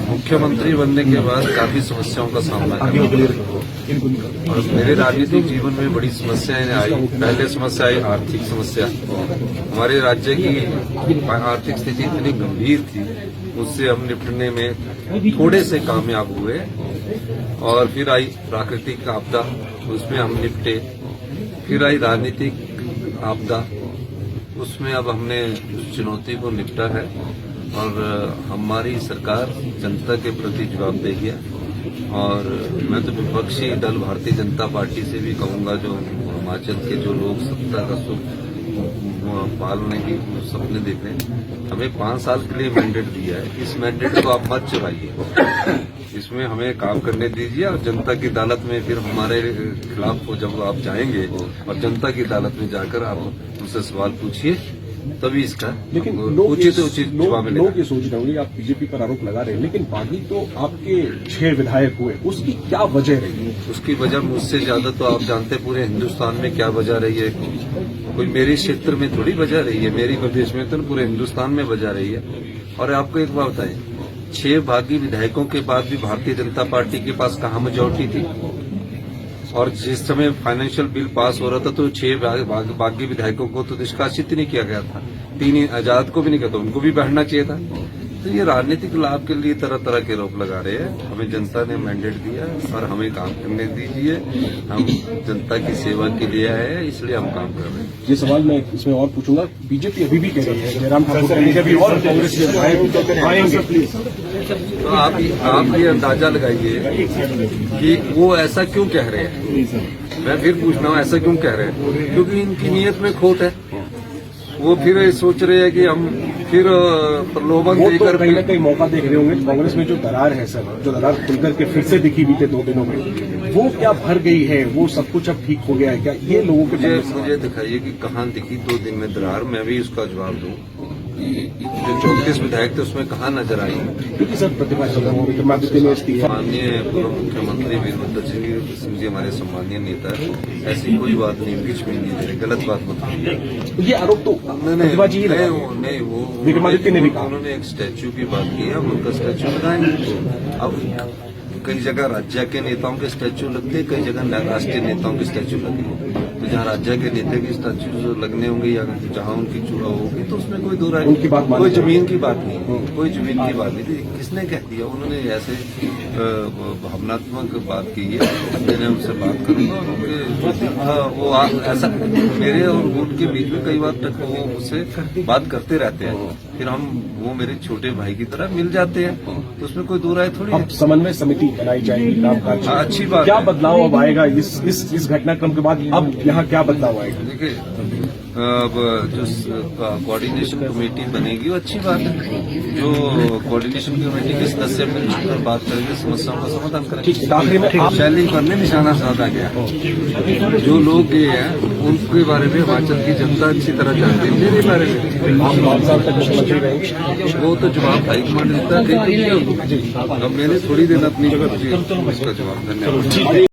मुख्यमंत्री बनने के बाद काफी समस्याओं का सामना करना और मेरे राजनीतिक जीवन में बड़ी समस्याएं आई। पहले समस्या आई आर्थिक समस्या। हमारे राज्य की आर्थिक स्थिति इतनी गंभीर थी, उससे हम निपटने में थोड़े से कामयाब हुए। और फिर आई प्राकृतिक आपदा, उसमें हम निपटे। फिर आई राजनीतिक आपदा, उसमें अब हमने उस चुनौती को निपटा है और हमारी सरकार जनता के प्रति जवाबदेही है। और मैं तो विपक्षी दल भारतीय जनता पार्टी से भी कहूंगा, जो हिमाचल के जो लोग सत्ता का सुख पालने की सपने देख रहे हैं, हमें 5 साल के लिए मैंडेट दिया है। इस मैंडेट को आप मत चलाइए, इसमें हमें काम करने दीजिए। और जनता की अदालत में फिर हमारे खिलाफ जब आप जाएंगे और जनता की अदालत में जाकर आप उनसे सवाल पूछिए, तभी इसका लेकिन उचित जवाब मिलेगा। लोग ये सोच रहे होंगे, आप बीजेपी पर आरोप लगा रहे हैं, लेकिन बागी तो आपके 6 विधायक हुए, उसकी क्या वजह रही? उसकी वजह मुझसे ज्यादा तो आप जानते हैं पूरे हिंदुस्तान में क्या वजह रही है। कोई मेरे क्षेत्र में थोड़ी वजह रही है, मेरी प्रदेश में तो पूरे हिंदुस्तान में वजह रही है। और आपको एक बात बताएं, 6 बागी विधायकों के बाद भी भारतीय जनता पार्टी के पास कहाँ मेजॉरिटी थी? और जिस समय फाइनेंशियल बिल पास हो रहा था तो 6 बागी विधायकों को तो निष्कासित ही नहीं किया गया था, 3 आजाद को भी नहीं किया, तो उनको भी बैठना चाहिए था। तो ये राजनीतिक लाभ के लिए तरह तरह के आरोप लगा रहे हैं। हमें जनता ने मैंडेट दिया और हमें काम करने दीजिए। हम जनता की सेवा के लिए आए हैं, इसलिए हम काम कर रहे हैं। ये सवाल मैं इसमें और पूछूंगा, बीजेपी अभी भी कह रही है जयराम ठाकुर भी और कांग्रेस के आएंगे, तो आप ये अंदाजा लगाइए कि वो ऐसा क्यों कह रहे हैं। मैं फिर पूछ रहा हूँ, ऐसा क्यों कह रहे हैं? क्योंकि इनकी नीयत में खोट है। वो फिर सोच रहे हैं कि हम फिर प्रलोभन देकर कहीं न कहीं मौका देख रहे होंगे। कांग्रेस में जो दरार है सर, जो दरार खुलकर के फिर से दिखी बीते 2 दिनों में, वो क्या भर गई है? वो सब कुछ अब ठीक हो गया है क्या? ये लोगों के मुझे दिखाइए कि कहाँ दिखी 2 दिन में दरार। मैं भी उसका जवाब दूं। जो 34 विधायक थे उसमें कहाँ नजर आई? क्योंकि सर विक्रमादित्य ने इस्तीफा। माननीय पूर्व मुख्यमंत्री वीरभद्र सिंह जी हमारे सम्मानीय नेता, ऐसी कोई बात नहीं, बीच में नहीं दे, गलत बात मत कीजिए। ये आरोप तो नहीं, वो विक्रमादित्य ने भी कहा। उन्होंने एक स्टैच्यू की बात की है, हम उनका स्टैच्यू लगाएंगे। अब कई जगह राज्य के नेताओं के स्टैच्यू लगते हैं, कई जगह राष्ट्रीय नेताओं के स्टैच्यू लगेंगे। तो जहाँ राज्य के नेता के स्टैच्यू लगने होंगे या जहाँ उनकी चूड़ा होगी, तो उसमें कोई दो राय, कोई जमीन की बात नहीं, कोई जमीन की बात नहीं थी। किसने कह दिया? उन्होंने ऐसे भावनात्मक बात की है। मैंने उनसे बात करूंगा, वो ऐसा मेरे और उनके बीच में कई बार तक वो मुझसे बात करते रहते हैं, फिर वो मेरे छोटे भाई की तरह मिल जाते हैं, तो उसमें कोई दो राय थोड़ी है। समन्वय समिति बनाई जाएगी, कामकाज अच्छी बात। क्या बदलाव अब आएगा इस घटनाक्रम के बाद? अब यहाँ क्या बदलाव आएगा? देखिए, अब जो कोऑर्डिनेशन कमेटी बनेगी वो अच्छी बात है। जो कोऑर्डिनेशन कमेटी के सदस्य मिलकर बात करेंगे, समस्याओं का समाधान करेंगे। आखिरी में शैली पर निशाना साधा गया। जो लोग गए हैं उनके बारे में हिमाचल की जनता अच्छी तरह जानती है। मेरे बारे में वो तो जवाब हाईकमांड देता है। अब मैंने थोड़ी देर अपनी उसका जवाब। धन्यवाद।